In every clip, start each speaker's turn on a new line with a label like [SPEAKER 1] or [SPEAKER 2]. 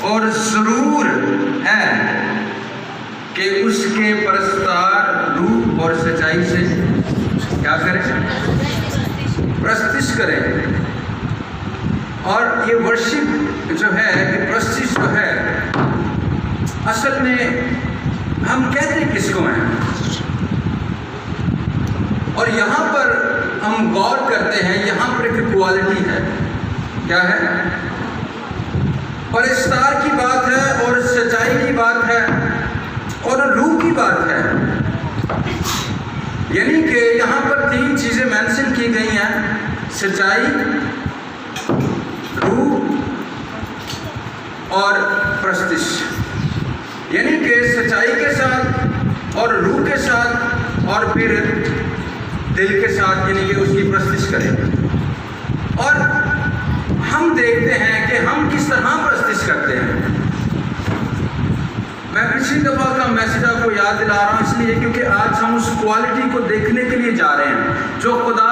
[SPEAKER 1] اور ضرور ہے کہ اس کے پرستار روح اور سچائی سے کیا کریں؟ پرستش کریں۔ اور یہ ورشپ جو ہے، یہ پرستش جو ہے، اصل میں ہم کہتے کس کو ہیں؟ اور یہاں پر ہم غور کرتے ہیں، یہاں پر ایک کوالٹی ہے، کیا ہے؟ پرستار کی بات ہے اور سچائی کی بات ہے اور روح کی بات ہے۔ یعنی کہ یہاں پر 3 چیزیں مینشن کی گئی ہیں، سچائی، روح اور پرستش۔ یعنی کہ سچائی کے ساتھ اور روح کے ساتھ اور پھر دل کے ساتھ، یعنی کہ اس کی پرستش کریں۔ اور ہم دیکھتے ہیں کہ ہم کس طرح پرستش کرتے ہیں۔ میں پچھلی دفعہ کا میسج آپ کو یاد دلا رہا ہوں اس لیے کیونکہ آج ہم اس کوالٹی کو دیکھنے کے لیے جا رہے ہیں جو خدا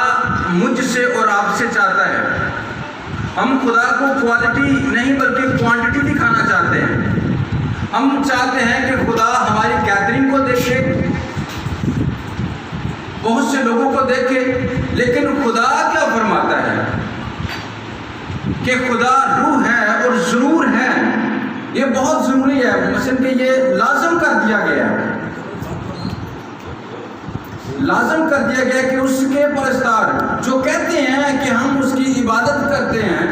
[SPEAKER 1] مجھ سے اور آپ سے چاہتا ہے۔ ہم خدا کو کوالٹی نہیں بلکہ کوانٹٹی دکھانا چاہتے ہیں۔ ہم چاہتے ہیں کہ خدا ہماری گیدرنگ کو دیکھے، بہت سے لوگوں کو دیکھے، لیکن خدا کیا فرماتا ہے کہ خدا روح ہے اور ضرور ہے۔ یہ بہت ضروری ہے، مثلا کہ یہ لازم کر دیا گیا ہے، لازم کر دیا گیا کہ اس کے پرستار جو کہتے ہیں کہ ہم اس کی عبادت کرتے ہیں،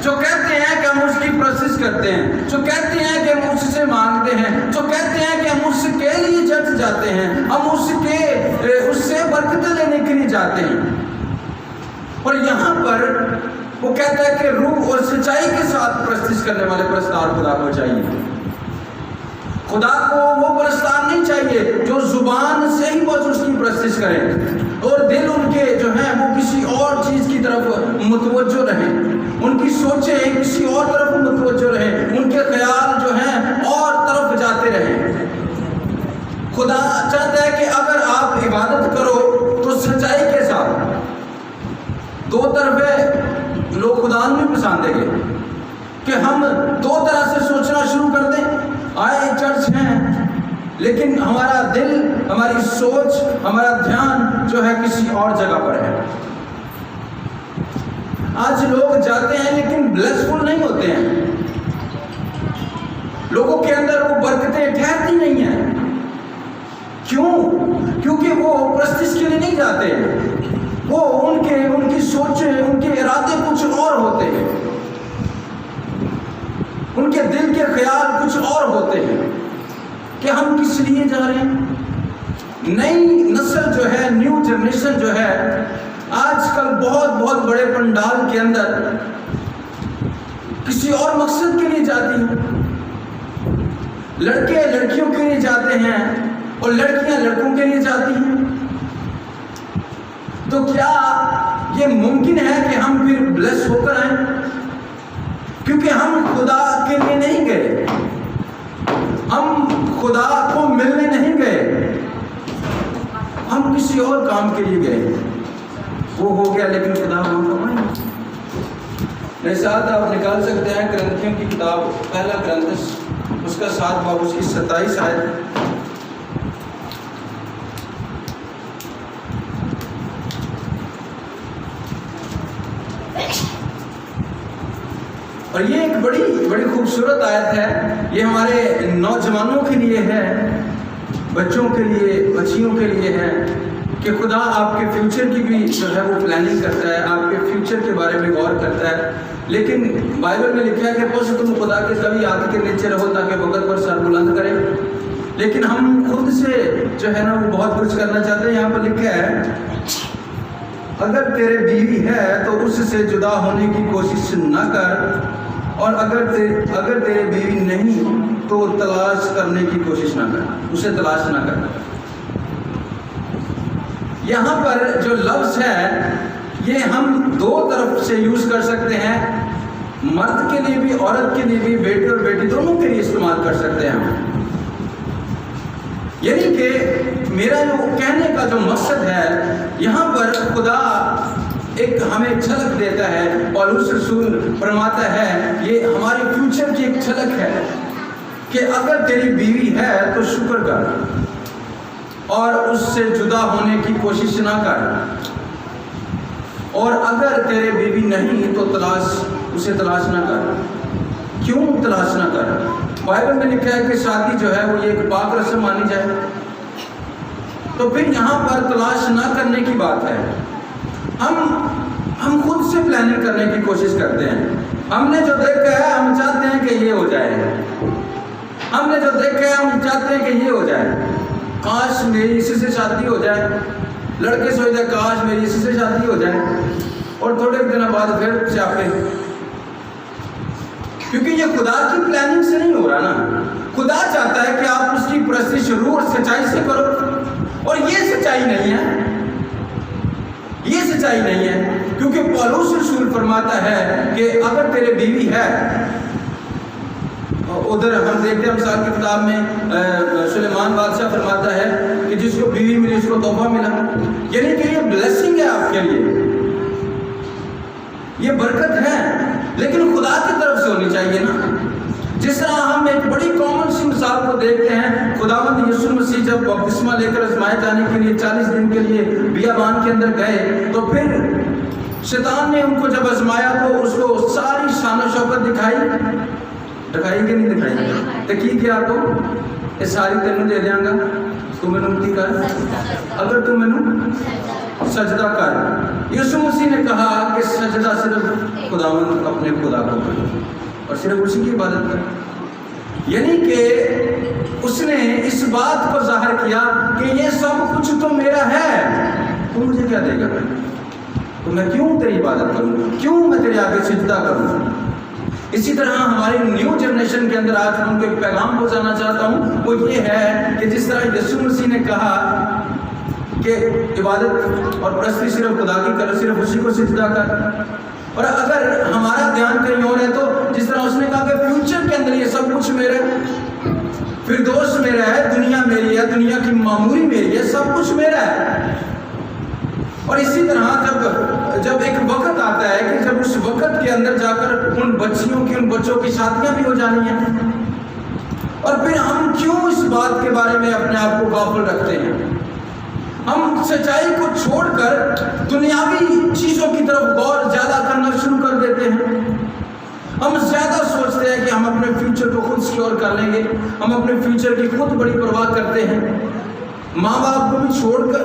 [SPEAKER 1] جو کہتے ہیں کہ ہم اس کی پرستش کرتے ہیں، جو کہتے ہیں کہ ہم اس سے مانگتے ہیں، جو کہتے ہیں کہ ہم اس کے لیے چرچ جاتے ہیں، ہم اس سے برکتیں لینے کے لیے جاتے ہیں۔ اور یہاں پر وہ کہتا ہے کہ روح اور سچائی کے ساتھ پرستش کرنے والے پرستار خدا کو چاہیے۔ خدا کو وہ پرستار نہیں چاہیے جو زبان سے ہی بس اس کی پرستش کریں اور دل ان کے جو ہیں وہ کسی اور چیز کی طرف متوجہ رہیں، ان کی سوچیں کسی اور طرف متوجہ رہیں، ان کے خیال جو ہیں اور طرف جاتے رہیں۔ خدا چاہتا ہے کہ اگر آپ عبادت کرو تو سچائی کے ساتھ۔ 2 طرفے لوگ خدا نہیں پسند دیں گے کہ ہم 2 طرح سے سوچنا شروع کر دیں، آئے چرچ ہیں لیکن ہمارا دل، ہماری سوچ، ہمارا دھیان جو ہے کسی اور جگہ پر ہے۔ آج لوگ جاتے ہیں لیکن بلیسفل نہیں ہوتے ہیں، لوگوں کے اندر وہ برکتیں ٹھہرتی نہیں ہیں۔ کیوں؟ کیونکہ وہ پرستش کے لیے نہیں جاتے، وہ ان کی سوچیں، ان کے ارادے کچھ اور ہوتے ہیں، ان کے دل کے خیال کچھ اور ہوتے ہیں کہ ہم کس لیے جا رہے ہیں۔ نئی نسل جو ہے، نیو جنریشن جو ہے، آج کل بہت بڑے پنڈال کے اندر کسی اور مقصد کے لیے جاتی ہیں۔ لڑکے لڑکیوں کے لیے جاتے ہیں اور لڑکیاں لڑکوں کے لیے جاتی ہیں۔ تو کیا یہ ممکن ہے کہ ہم پھر بلیس ہو کر آئیں؟ کیونکہ ہم خدا کے لیے نہیں گئے، ہم خدا کو ملنے نہیں گئے، ہم کسی اور کام کے لیے گئے۔ وہ ہو گیا لیکن خدا ہم کمائیں۔ میرے ساتھ آپ نکال سکتے ہیں کرنتھیوں کی کتاب، پہلا کرنتھس، اس کا 7 باب، اس کی 27 آیت۔ اور یہ ایک بڑی خوبصورت آیت ہے، یہ ہمارے نوجوانوں کے لیے ہے، بچوں کے لیے، بچیوں کے لیے ہے کہ خدا آپ کے فیوچر کی بھی جو ہے وہ پلاننگ کرتا ہے، آپ کے فیوچر کے بارے میں غور کرتا ہے۔ لیکن بائبل میں لکھا ہے کہ پس تم خدا کے سبھی ہاتھ کے نیچے رہو تاکہ وقت پر سر بلند کرے۔ لیکن ہم خود سے جو ہے نا وہ بہت کچھ کرنا چاہتے ہیں۔ یہاں پر لکھا ہے اگر تیرے بیوی ہے تو اس سے جدا ہونے کی کوشش نہ کر، اور اگر تیرے بیوی نہیں تو تلاش کرنے کی کوشش نہ کر، اسے تلاش نہ کر۔ یہاں پر جو لفظ ہے یہ ہم 2 طرف سے یوز کر سکتے ہیں، مرد کے لیے بھی، عورت کے لیے بھی، بیٹے اور بیٹی دونوں کے لیے استعمال کر سکتے ہیں ہم۔ یعنی کہ میرا جو کہنے کا جو مقصد ہے، یہاں پر خدا ایک ہمیں جھلک دیتا ہے اور اس رسول فرماتا ہے، یہ ہمارے فیوچر کی ایک جھلک ہے کہ اگر تیری بیوی ہے تو شکر کر اور اس سے جدا ہونے کی کوشش نہ کر، اور اگر تیرے بیوی نہیں تو اسے تلاش نہ کر۔ کیوں تلاش نہ کر؟ بائبل میں لکھا ہے کہ شادی جو ہے وہ یہ ایک پاک رسم مانی جائے، تو پھر یہاں پر تلاش نہ کرنے کی بات ہے۔ ہم خود سے پلاننگ کرنے کی کوشش کرتے ہیں۔ ہم نے جو دیکھا ہے ہم چاہتے ہیں کہ یہ ہو جائے، ہم نے جو دیکھا ہے ہم چاہتے ہیں کہ یہ ہو جائے، کاش میری اسی سے شادی ہو جائے۔ لڑکے سوچتے ہیں کاش میری اسی سے شادی ہو جائے، اور تھوڑے دنوں بعد پھر چاپے، کیونکہ یہ خدا کی پلاننگ سے نہیں ہو رہا نا۔ خدا چاہتا ہے کہ آپ اس کی پرستی شروع اور سچائی سے کرو، اور یہ سچائی نہیں ہے، یہ سچائی نہیں ہے، کیونکہ پولس رسول فرماتا ہے کہ اگر تیرے بیوی ہے، ادھر ہم دیکھتے ہیں مثال کی کتاب میں سلیمان بادشاہ فرماتا ہے کہ جس کو بیوی ملی اس کو تحفہ ملا، یعنی کہ یہ بلیسنگ ہے آپ کے لیے، یہ برکت ہے، لیکن خدا کی طرف سے ہونی چاہیے نا۔ جس طرح ہم ایک بڑی کامن سی مثال کو دیکھتے ہیں، خداوند یسوع مسیح جب بپتسمہ لے کر آزمائے جانے کے لیے 40 دن کے لیے بیابان کے اندر گئے، تو پھر شیطان نے ان کو جب آزمایا تو اس کو ساری شان و شوکت دکھائی کہ نہیں دکھائی؟ تو کی کیا تو یہ ساری تینوں دے دیاں گا، تو میں نمتی کر، اگر تو میں سجدہ کر۔ یسوع مسیح نے کہا کہ سجدہ صرف خداوند اپنے خدا کو کرو اور صرف اسی کی عبادت کرو، یعنی کہ اس نے اس بات کو ظاہر کیا کہ یہ سب کچھ تو میرا ہے، تو مجھے کیا دے گا؟ تو میں کیوں تیری عبادت کروں، کیوں میں تیرے آگے سجدہ کروں؟ اسی طرح ہماری نیو جنریشن کے اندر آج میں ان کو ایک پیغام پہنچانا چاہتا ہوں، وہ یہ ہے کہ جس طرح یسوع مسیح نے کہا کہ عبادت اور پرستی صرف خدا کی کر، صرف اسی کو سجدہ کر، اور اگر ہمارا دھیان کہیں اور ہے تو جس طرح اس نے کہا کہ فیوچر کے اندر یہ سب کچھ میرا ہے، فردوس میرا ہے، دنیا میری ہے، دنیا کی معموری میری ہے، سب کچھ میرا ہے۔ اور اسی طرح جب ایک وقت آتا ہے کہ جب اس وقت کے اندر جا کر ان بچیوں کی، ان بچوں کی شادیاں بھی ہو جانی ہیں، اور پھر ہم کیوں اس بات کے بارے میں اپنے آپ کو غافل رکھتے ہیں؟ ہم سچائی کو چھوڑ کر دنیاوی چیزوں کی طرف غور زیادہ کرنا شروع کر دیتے ہیں۔ ہم زیادہ سوچتے ہیں کہ ہم اپنے فیوچر کو خود سیکیور کر لیں گے، ہم اپنے فیوچر کی خود بڑی پرواہ کرتے ہیں، ماں باپ کو بھی چھوڑ کر،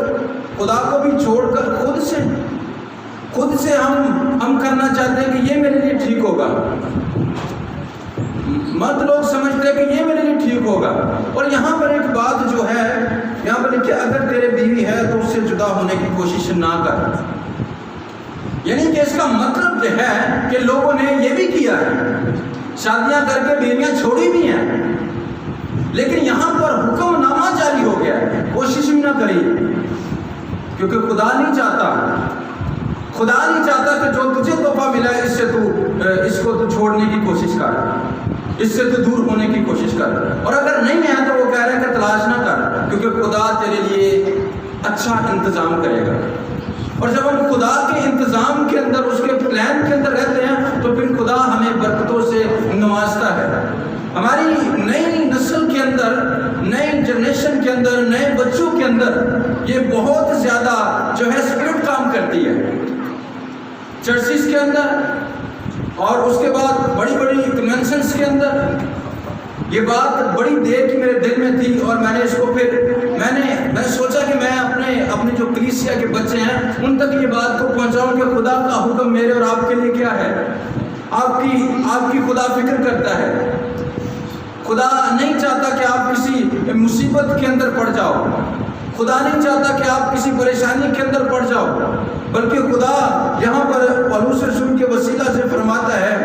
[SPEAKER 1] خدا کو بھی چھوڑ کر خود سے ہم کرنا چاہتے ہیں کہ یہ میرے لیے ٹھیک ہوگا۔ مرد لوگ سمجھتے ہیں کہ یہ میرے لیے ٹھیک ہوگا، اور یہاں پر ایک بات جو ہے یہاں پر کہ اگر تیرے بیوی ہے تو اس سے جدا ہونے کی کوشش نہ کر، یعنی کہ اس کا مطلب یہ ہے کہ لوگوں نے یہ بھی کیا ہے، شادیاں کر کے بیویاں چھوڑی بھی ہیں، لیکن یہاں پر حکم نامہ جاری ہو گیا ہے، کوشش بھی نہ کری، کیونکہ خدا نہیں چاہتا کہ جو تجھے تحفہ ملا ہے اس کو تو چھوڑنے کی کوشش کر، اس سے تو دور ہونے کی کوشش کر، اور اگر نہیں ہے تو وہ کہہ رہا ہے کہ تلاش نہ کر، کیونکہ خدا تیرے لیے اچھا انتظام کرے گا۔ اور جب ہم خدا کے انتظام کے اندر، اس کے پلان کے اندر رہتے ہیں، تو پھر خدا ہمیں برکتوں سے نوازتا ہے۔ ہماری نئی نسل کے اندر، نئی جنریشن کے اندر، نئے بچوں کے اندر یہ بہت زیادہ جو ہے اسپرٹ کام کرتی ہے، چرچز کے اندر، اور اس کے بعد بڑی بڑی کنونشنز کے اندر۔ یہ بات بڑی دیر کی میرے دل میں تھی، اور میں نے اس کو میں سوچا کہ میں اپنے جو کلیسیا کے بچے ہیں ان تک یہ بات کو پہنچاؤں کہ خدا کا حکم میرے اور آپ کے لیے کیا ہے۔ آپ کی خدا فکر کرتا ہے، خدا نہیں چاہتا کہ آپ کسی مصیبت کے اندر پڑ جاؤ، خدا نہیں چاہتا کہ آپ کسی پریشانی کے اندر پڑ جاؤ، بلکہ خدا یہاں پر پولس رسول کے وسیلہ سے فرماتا ہے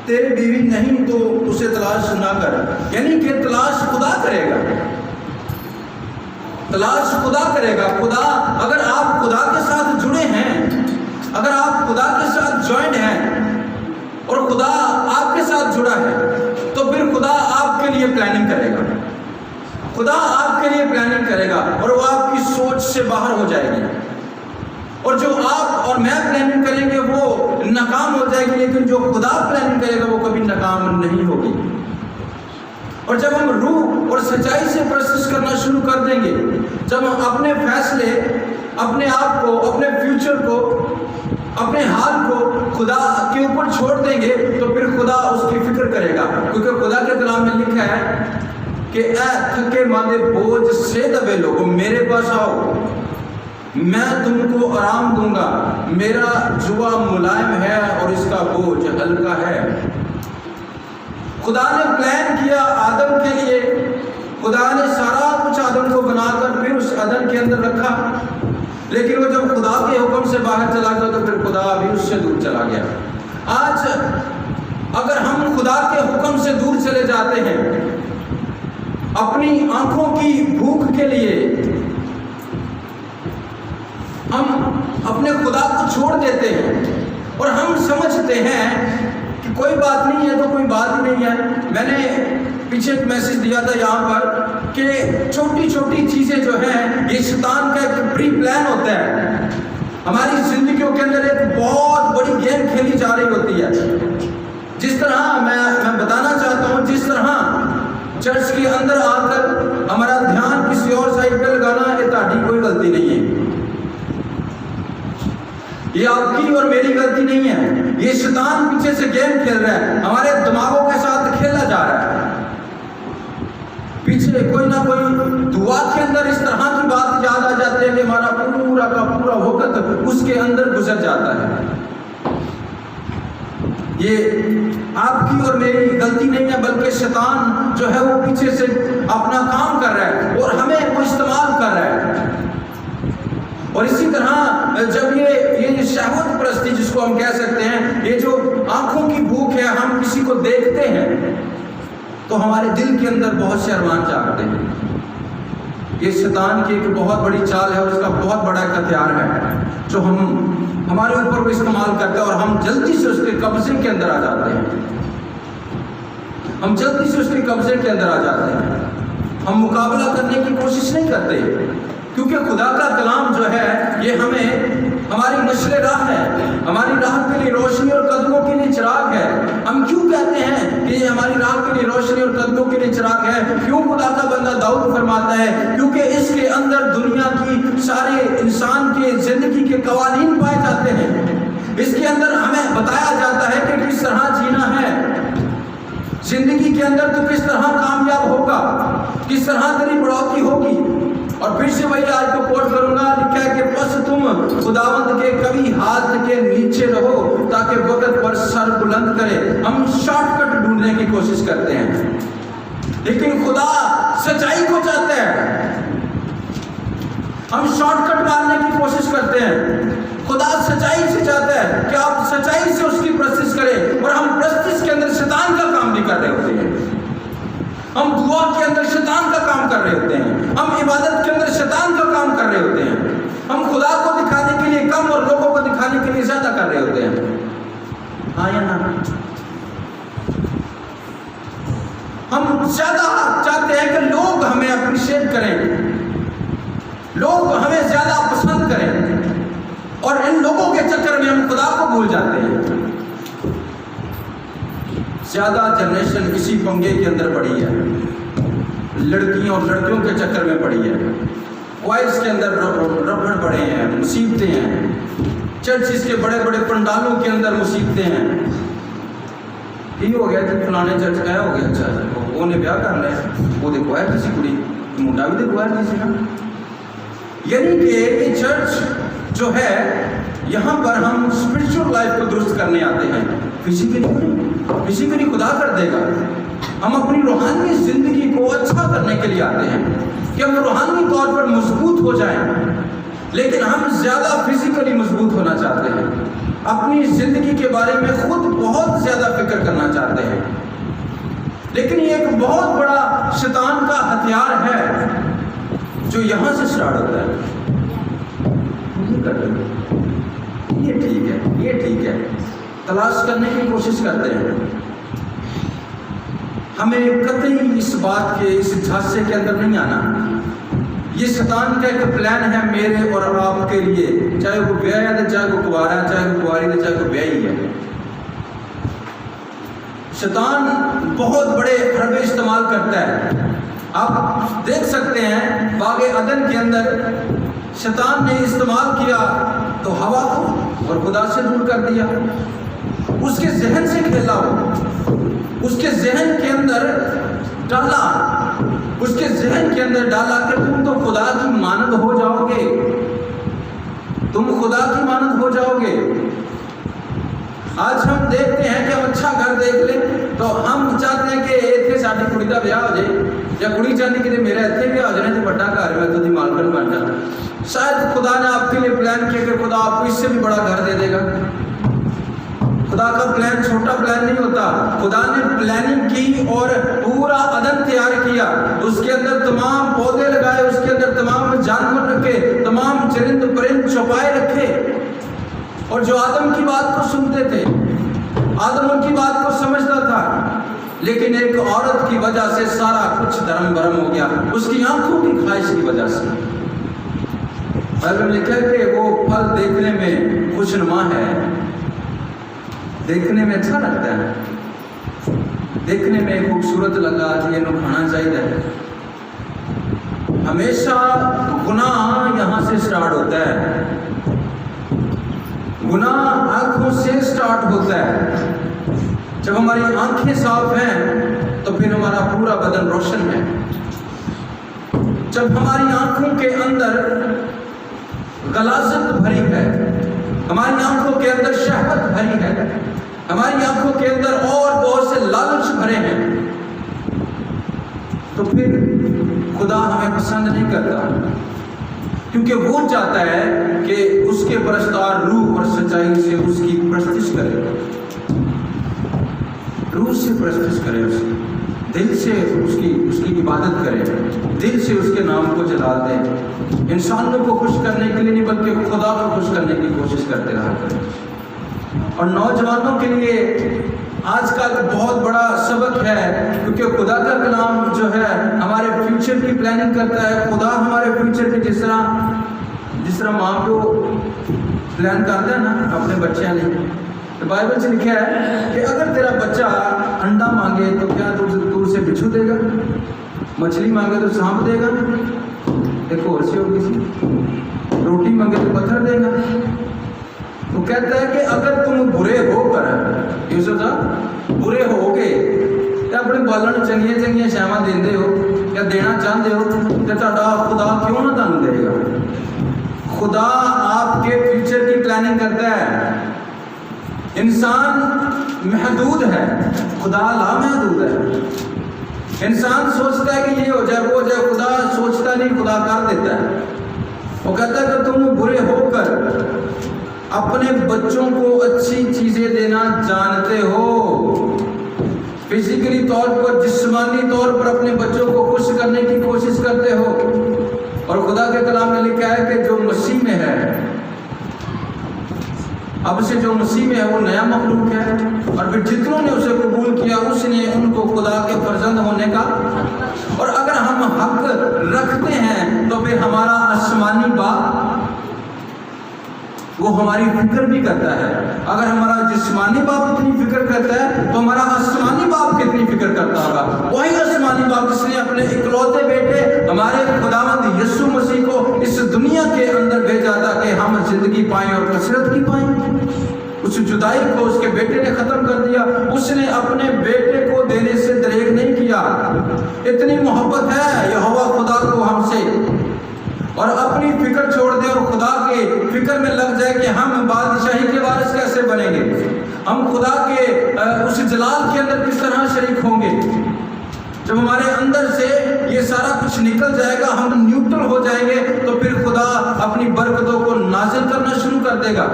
[SPEAKER 1] تیری بیوی نہیں تو اسے تلاش نہ کر، یعنی کہ تلاش خدا کرے گا، تلاش خدا کرے گا۔ خدا، اگر آپ خدا کے ساتھ جڑے ہیں، اگر آپ خدا کے ساتھ جوائنڈ ہیں اور خدا آپ کے ساتھ جڑا ہے، تو پھر خدا آپ کے لیے پلاننگ کرے گا، خدا آپ کے لیے پلاننگ کرے گا، اور وہ آپ کی سوچ سے باہر ہو جائے گی، اور جو آپ اور میں پلاننگ کریں گے وہ ناکام ہو جائے گی، لیکن جو خدا پلاننگ کرے گا وہ کبھی ناکام نہیں ہوگی۔ اور جب ہم روح اور سچائی سے پرستش کرنا شروع کر دیں گے، جب ہم اپنے فیصلے، اپنے آپ کو، اپنے فیوچر کو، اپنے حال کو خدا کے اوپر چھوڑ دیں گے، تو پھر خدا اس کی فکر کرے گا، کیونکہ خدا کے کلام میں لکھا ہے کہ اے تھکے ماندے بوجھ سے دبے لوگوں میرے پاس آؤ، میں تم کو آرام دوں گا، میرا جوا ملائم ہے اور اس کا بوجھ ہلکا ہے۔ خدا نے پلان کیا آدم کے لیے، خدا نے سارا کچھ آدم کو بنا کر پھر اس عدن کے اندر رکھا، لیکن وہ جب خدا کے حکم سے باہر چلا گیا تو پھر خدا بھی اس سے دور چلا گیا۔ آج اگر ہم خدا کے حکم سے دور چلے جاتے ہیں، اپنی آنکھوں کی بھوک کے لیے ہم اپنے خدا کو چھوڑ دیتے ہیں اور ہم سمجھتے ہیں کہ کوئی بات نہیں ہے تو کوئی بات ہی نہیں ہے۔ میں نے پیچھے ایک میسج دیا تھا یہاں پر کہ چھوٹی چھوٹی چیزیں جو ہیں یہ شیطان کا ایک پری پلان ہوتا ہے، ہماری زندگیوں کے اندر ایک بہت بڑی گیم کھیلی جا رہی ہوتی ہے۔ جس طرح میں بتانا چاہتا ہوں، جس طرح چرچ کے اندر آ کر ہمارا دھیان کسی اور سائڈ پہ لگانا، یہ تہاڈی کوئی غلطی نہیں ہے، یہ آپ کی اور میری غلطی نہیں ہے، یہ شیطان پیچھے سے گیم کھیل رہا ہے، ہمارے دماغوں کے ساتھ کھیلا جا رہا ہے۔ پیچھے کوئی نہ کوئی دعا کے اندر اس طرح کی بات یاد آ جاتی ہے کہ ہمارا پورا کا پورا وقت اس کے اندر گزر جاتا ہے۔ یہ آپ کی اور میری غلطی نہیں ہے، بلکہ شیطان جو ہے وہ پیچھے سے اپنا کام کر رہا ہے اور ہمیں وہ استعمال کر رہا ہے۔ اور اسی طرح جب یہ شہوت پرستی جس کو ہم کہہ سکتے ہیں، یہ جو آنکھوں کی بھوک ہے، ہم کسی کو دیکھتے ہیں تو ہمارے دل کے اندر بہت سے ارمان جاگتے ہیں۔ یہ شیطان کی ایک بہت بڑی چال ہے اور اس کا بہت بڑا ایک ہتھیار ہے جو ہمارے اوپر وہ استعمال کرتا ہے اور ہم جلدی سے اس کے قبضے کے اندر آ جاتے ہیں، ہم جلدی سے اس کے قبضے کے اندر آ جاتے ہیں، ہم مقابلہ کرنے کی کوشش نہیں کرتے، کیونکہ خدا کا کلام جو ہے یہ ہمیں ہماری مشل راہ ہے، ہماری راہ کے لیے روشنی اور قدموں کے لیے چراغ ہے۔ ہم کیوں کہتے ہیں کہ یہ ہماری راہ کے لیے روشنی اور قدموں کے لیے چراغ ہے؟ کیوں خدا کا بندہ داؤد فرماتا ہے؟ کیونکہ اس کے اندر دنیا کی سارے انسان کے زندگی کے قوانین پائے جاتے ہیں، اس کے اندر ہمیں بتایا جاتا ہے کہ کس طرح جینا ہے زندگی کے اندر، تو کس طرح کامیاب ہوگا، کس طرح تیری بڑھوتی ہوگی۔ اور پھر سے وہی آج کو کوٹ کروں گا، لکھا ہے کہ پس تم خداوند کے کبھی ہاتھ کے نیچے رہو تاکہ وقت پر سر بلند کرے۔ ہم شارٹ کٹ ڈھونڈنے کی کوشش کرتے ہیں، لیکن خدا سچائی کو چاہتا ہے، ہم شارٹ کٹ مارنے کی کوشش کرتے ہیں۔ خدا سچائی سے چاہتا ہے کہ آپ سچائی سے اس کی پرستش کریں، اور ہم پرستش کے اندر شیطان کا کام بھی کر رہے ہوتے ہیں، ہم دعا کے اندر شیطان کا کام کر رہے ہوتے ہیں، ہم عبادت کے اندر شیطان کا کام کر رہے ہوتے ہیں، ہم خدا کو دکھانے کے لیے کم اور لوگوں کو دکھانے کے لیے زیادہ کر رہے ہوتے ہیں۔ ہاں یا نہ؟ ہم زیادہ چاہتے ہیں کہ لوگ ہمیں اپریشیٹ کریں، لوگ ہمیں زیادہ پسند کریں، اور ان لوگوں کے چکر میں ہم خدا کو بھول جاتے ہیں۔ زیادہ جنریشن اسی پنگے کے اندر پڑی ہے، لڑکیوں اور لڑکیوں کے چکر میں پڑی ہے، کوائرس کے اندر ربڑ پڑے ہیں، مصیبتیں ہیں، چرچز کے بڑے بڑے پنڈالوں کے اندر مصیبتیں ہیں۔ یہ ہو گیا کہ فلانے چرچ کا ہو گیا، اچھا وہ نے بیاہ کر لیا، وہ دیکھو ہے کسی کڑی منڈا بھی دیکھو ہے کسی کا۔ یعنی کہ یہ چرچ جو ہے یہاں پر ہم اسپرچل لائف کو درست کرنے آتے ہیں، فزیکلی خدا کر دے گا۔ ہم اپنی روحانی زندگی کو اچھا کرنے کے لیے آتے ہیں کہ ہم روحانی طور پر مضبوط ہو جائیں، لیکن ہم زیادہ فزیکلی مضبوط ہونا چاہتے ہیں، اپنی زندگی کے بارے میں خود بہت زیادہ فکر کرنا چاہتے ہیں، لیکن یہ ایک بہت بڑا شیطان کا ہتھیار ہے جو یہاں سے سٹارٹ ہوتا ہے۔ یہ ٹھیک ہے، یہ ٹھیک ہے، تلاش کرنے کی کوشش کرتے ہیں۔ ہمیں قطعی اس بات کے اس جھانسے کے اندر نہیں آنا یہ شیطان کا ایک پلان ہے میرے اور آپ کے لیے، چاہے وہ بیاہ ہے، چاہے وہ کنوارا ہے، چاہے وہ کنواری ہے، چاہے وہ بیاہی ہے۔ شیطان بہت بڑے حربے استعمال کرتا ہے۔ آپ دیکھ سکتے ہیں باغ عدن کے اندر شیطان نے استعمال کیا تو ہوا کو اور خدا سے دور کر دیا، اس کے ذہن سے کھیلا، اس کے ذہن کے اندر ڈالا، اس کے ذہن کے اندر ڈالا کہ تم تو خدا کی مانند ہو جاؤ گے، تم خدا کی مانند ہو جاؤ گے۔ آج ہم دیکھتے ہیں کہ ہم اچھا گھر دیکھ لیں تو ہم چاہتے ہیں کہ اتنے ساری کڑی کا بیاہ ہو جائے، یا کڑی چاہتی کہ میرا اتنے بیاہ ہو جائے تو بڑا گھر میں تو مالکن بن جانا۔ شاید خدا نے آپ کے لیے پلان کیا کہ خدا آپ کو اس سے بھی بڑا گھر دے دے گا۔ خدا کا پلان چھوٹا پلان نہیں ہوتا، خدا نے پلاننگ کی اور پورا عدن تیار کیا، اس کے اندر تمام پودے لگائے، اس کے اندر تمام جانور رکھے، تمام چرند پرند چوپائے رکھے، اور جو آدم کی بات کو سنتے تھے، آدم ان کی بات کو سمجھتا تھا، لیکن ایک عورت کی وجہ سے سارا کچھ درم برم ہو گیا، اس کی آنکھوں کی خواہش کی وجہ سے۔ بائبل میں لکھا ہے کہ وہ پھل دیکھنے میں خوشنما ہے، دیکھنے میں اچھا لگتا ہے، دیکھنے میں خوبصورت لگا کہ یہ کھانا چاہیے۔ ہمیشہ گناہ یہاں سے سٹارٹ ہوتا ہے، گناہ آنکھوں سے سٹارٹ ہوتا ہے۔ جب ہماری آنکھیں صاف ہیں تو پھر ہمارا پورا بدن روشن ہے۔ جب ہماری آنکھوں کے اندر غلاظت بھری ہے، ہماری آنکھوں کے اندر شہوت بھری ہے، ہماری آنکھوں کے اندر اور بہت سے لالچ بھرے ہیں، تو پھر خدا ہمیں پسند نہیں کرتا، کیونکہ وہ چاہتا ہے کہ اس کے پرستار روح اور سچائی سے اس کی پرستش کرے، روح سے پرستش کرے، اس دل سے اس کی عبادت کرے، دل سے اس کے نام کو جلال دے، انسانوں کو خوش کرنے کے لیے نہیں بلکہ خدا کو خوش کرنے کی کوشش کرتے رہا کرے۔ اور نوجوانوں کے لیے آج کا بہت بڑا سبق ہے، کیونکہ خدا کا کلام جو ہے ہمارے فیوچر کی پلاننگ کرتا ہے۔ خدا ہمارے فیوچر کی جس طرح ماں کو پلان کرتا ہے نا اپنے بچے لیے، تو بائبل سے لکھا ہے کہ اگر تیرا بچہ انڈا مانگے تو کیا تو اسے بچھو دے گا، مچھلی مانگے تو سانپ دے گا، ایک اور سی ہوگی سی، روٹی مانگے تو پتھر دے گا۔ وہ کہتا ہے کہ اگر تم برے ہو کر یوسف صاحب برے ہو کے تے اپنے بالن چنگیاں چنگیاں شاواں دیندے ہو یا دینا چاہتے ہو تے تہاڈا خدا کیوں نہ تانوں دے گا؟ خدا آپ کے فیوچر کی پلاننگ کرتا ہے۔ انسان محدود ہے، خدا لامحدود ہے۔ انسان سوچتا ہے کہ یہ ہو جائے وہ ہو جائے، خدا سوچتا نہیں، خدا کر دیتا ہے۔ وہ کہتا ہے کہ تم برے ہو کر اپنے بچوں کو اچھی چیزیں دینا جانتے ہو، فزیکلی طور پر، جسمانی طور پر اپنے بچوں کو خوش کرنے کی کوشش کرتے ہو، اور خدا کے کلام میں لکھا ہے کہ جو مسیح میں ہے، اب سے جو مسیح میں ہے وہ نیا مخلوق ہے، اور پھر جتنوں نے اسے قبول کیا اس نے ان کو خدا کے فرزند ہونے کا، اور اگر ہم حق رکھتے ہیں تو پھر ہمارا آسمانی باپ وہ ہماری فکر بھی کرتا ہے۔ اگر ہمارا جسمانی باپ اتنی فکر کرتا ہے تو ہمارا آسمانی باپ کتنی فکر کرتا ہوگا۔ وہی آسمانی باپ جس نے اپنے اکلوتے بیٹے ہمارے خداوند یسوع مسیح کو اس دنیا کے اندر بھیجا تھا کہ ہم زندگی پائیں اور کثرت کی پائیں۔ اس جدائی کو اس کے بیٹے نے ختم کر دیا، اس نے اپنے بیٹے کو دینے سے دریغ نہیں کیا۔ اتنی محبت ہے یہوہ خدا کو ہم سے، اور اپنی فکر چھوڑ دیں اور خدا کے فکر میں لگ جائے کہ ہم بادشاہی کے وارث کیسے بنیں گے، ہم خدا کے اس جلال کے اندر کس طرح شریک ہوں گے۔ جب ہمارے اندر سے یہ سارا کچھ نکل جائے گا، ہم نیوٹرل ہو جائیں گے، تو پھر خدا اپنی برکتوں کو نازل کرنا شروع کر دے گا۔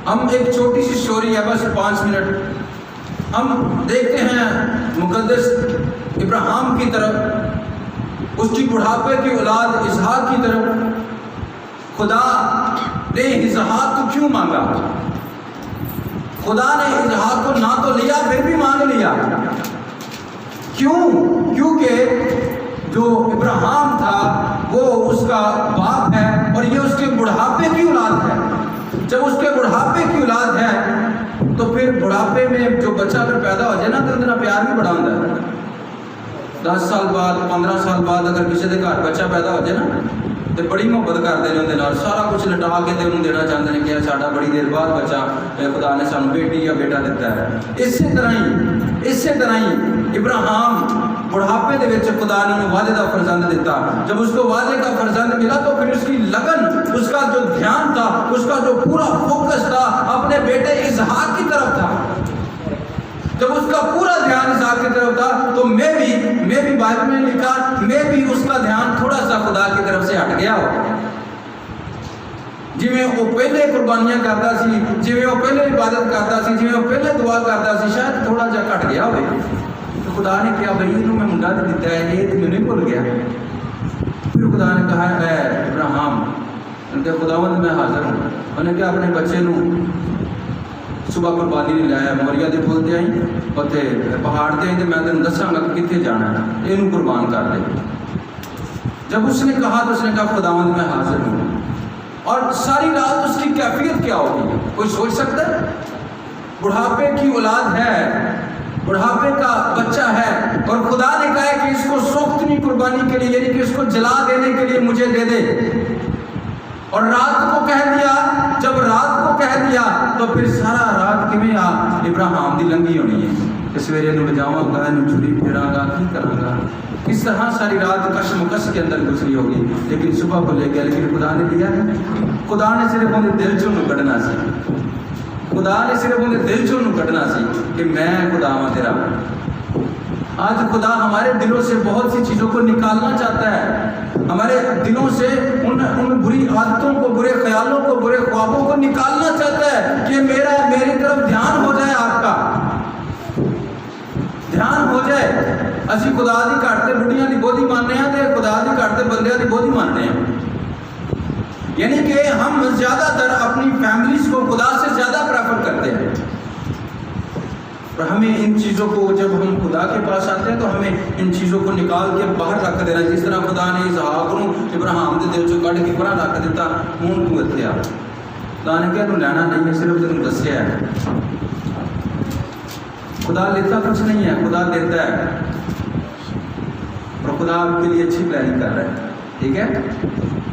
[SPEAKER 1] ہم ایک چھوٹی سی سٹوری ہے، بس 5 منٹ، ہم دیکھتے ہیں مقدس ابراہیم کی طرف، اس کی بڑھاپے کی اولاد اسحاق کی طرف۔ خدا نے اسحاق کو کیوں مانگا؟ خدا نے اسحاق کو نہ تو لیا پھر بھی مانگ لیا، کیوں؟ کیونکہ جو ابراہیم تھا وہ اس کا باپ ہے اور یہ اس کے بڑھاپے کی اولاد ہے. جب اس کے بڑھاپے کی اولاد ہے تو پھر بڑھاپے میں جو بچہ اگر پیدا ہو جائے نا تو اتنا پیار بھی بڑا ہوتا ہے. 10 سال بعد 15 سال بعد اگر کسی کے گھر بچہ پیدا ہو جائے نا تو بڑی محبت کرتے ہیں اندر نال, سارا کچھ لٹا کے تے انہوں دینا چاہتے ہیں کہ ساڈا بڑی دیر بعد بچہ خدا نے سانو بیٹی یا بیٹا دیتا ہے. اسی طرح ہی ابراہیم بڑھاپے دے وچ خدا نے انہوں وعدے دا فرزند دیتا. جب اس کو وعدے کا فرزند ملا تو پھر اس کی لگن, اس کا جو دھیان تھا, اس کا جو پورا فوکس تھا اپنے بیٹے اسحاق کی طرف تھا. جب اس کا پورا دھیان اسحاق کی طرف تھا تو میں بھی بائبل میں لکھا میں بھی اس کا دھیان تھوڑا سا خدا کی طرف سے ہٹ گیا ہو. جی میں وہ پہلے قربانیاں کرتا سی, جی میں وہ پہلے عبادت کرتا سی, جی میں وہ پہلے دعا کرتا سی, شاید تھوڑا جا کٹ گیا ہوئے. تو خدا نے کیا بھائی انہوں میں منڈا دیتا ہے, یہ تو میں نہیں بھول گیا. پھر خدا نے کہا اے ابراہیم, ان کے خداوند میں حاضر ہوں. انہوں نے کہا اپنے بچے نو صبح قربانی نہیں لایا, موریا دے بولتے آئی اتنے پہاڑ تے آئی تو میں تینوں دساں گا کہ کتنے جانا ہے, یہ قربان کر دے. جب اس نے کہا تو اس نے کہا خداوند میں حاضر ہوں. اور ساری رات اس کی کیفیت کیا ہوگی کوئی سوچ سکتا ہے؟ بڑھاپے کی اولاد ہے, بڑھاپے کا بچہ ہے, اور خدا نے کہا ہے کہ اس کو سوختنی قربانی کے لیے یعنی کہ اس کو جلا دینے کے لیے مجھے دے دے. اور رات کو کہہ دیا, جب رات کو کہہ دیا تو پھر سارا رات کیویں ابراہیم دی لنگی ہونی ہے کہ سویرے نوں بجاواں گا, نوں چھری پھیراں گا, کی کراں گا, کس طرح ساری رات کشمکش کے اندر گزری ہوگی. لیکن صبح کو لے گیا, لیکن خدا نے دیا, خدا نے صرف انہیں دل چوں کڈنا سی, خدا نے صرف انہیں دل چوں کڈنا سی کہ میں خدا ہاں تیرا. آج خدا ہمارے دلوں سے بہت سی چیزوں کو نکالنا چاہتا ہے, ہمارے دلوں سے ان بری عادتوں کو, برے خیالوں کو, برے خوابوں کو نکالنا چاہتا ہے کہ میری طرف دھیان ہو جائے, آپ کا دھیان ہو جائے. اسی خدا دی کٹتے بڑھیاں دی بودھی ماننے ہیں تے خدا دی کٹتے بندیاں دی بودھی ماننے ہیں. یعنی کہ ہم زیادہ تر اپنی فیملیز کو خدا سے زیادہ پریفر کرتے ہیں, اور ہمیں ان چیزوں کو جب ہم خدا کے پاس آتے ہیں تو ہمیں ان چیزوں کو نکال کے باہر رکھ دینا. جس طرح خدا نے اسحاق کو ابراہیم دے دل چوں کڈ کے باہر رکھ دیتا, ہوں تو اتنے آ. خدا نے کہا تو لینا نہیں ہے, صرف تینوں دسیا ہے. خدا لیتا کچھ نہیں ہے, خدا دیتا ہے, اور خدا آپ کے لیے اچھی پلاننگ کر رہا ہے. ٹھیک ہے,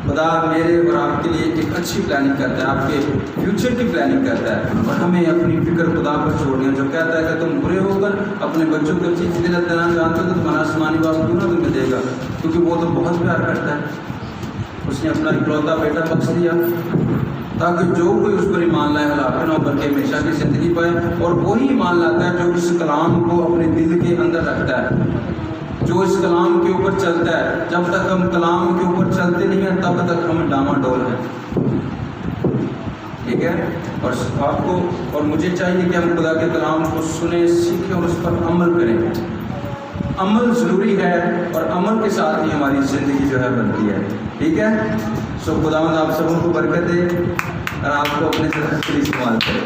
[SPEAKER 1] خدا میرے اور آپ کے لیے ایک اچھی پلاننگ کرتا ہے, آپ کے فیوچر کی پلاننگ کرتا ہے. اور ہمیں اپنی فکر خدا پر چھوڑنی ہے, جو کہتا ہے کہ تم برے ہو کر اپنے بچوں کو اچھی چیزیں دینا چاہتے ہو تو تمہارا آسمانی باپ کیوں نہ تمہیں دے گا, کیونکہ وہ تو بہت پیار کرتا ہے. اس نے اپنا اکلوتا بیٹا بخش دیا تاکہ جو کوئی اس پر ایمان لائے ہلاک نہ ہو بلکہ ہمیشہ کی زندگی پائے. اور وہی ایمان لاتا ہے جو اس کلام کو اپنے دل کے اندر رکھتا ہے, جو اس کلام کے اوپر چلتا ہے. جب تک ہم کلام کے اوپر چلتے نہیں ہیں تب تک ہم ڈاواڈول ہیں. ٹھیک ہے, اور آپ کو اور مجھے چاہیے کہ ہم خدا کے کلام کو سنیں, سیکھیں اور اس پر عمل کریں. عمل ضروری ہے, اور عمل کے ساتھ ہی ہماری زندگی جو ہے بنتی ہے. ٹھیک ہے, سو خداوند آپ سب کو برکت دے اور آپ کو اپنے سے استعمال کرے.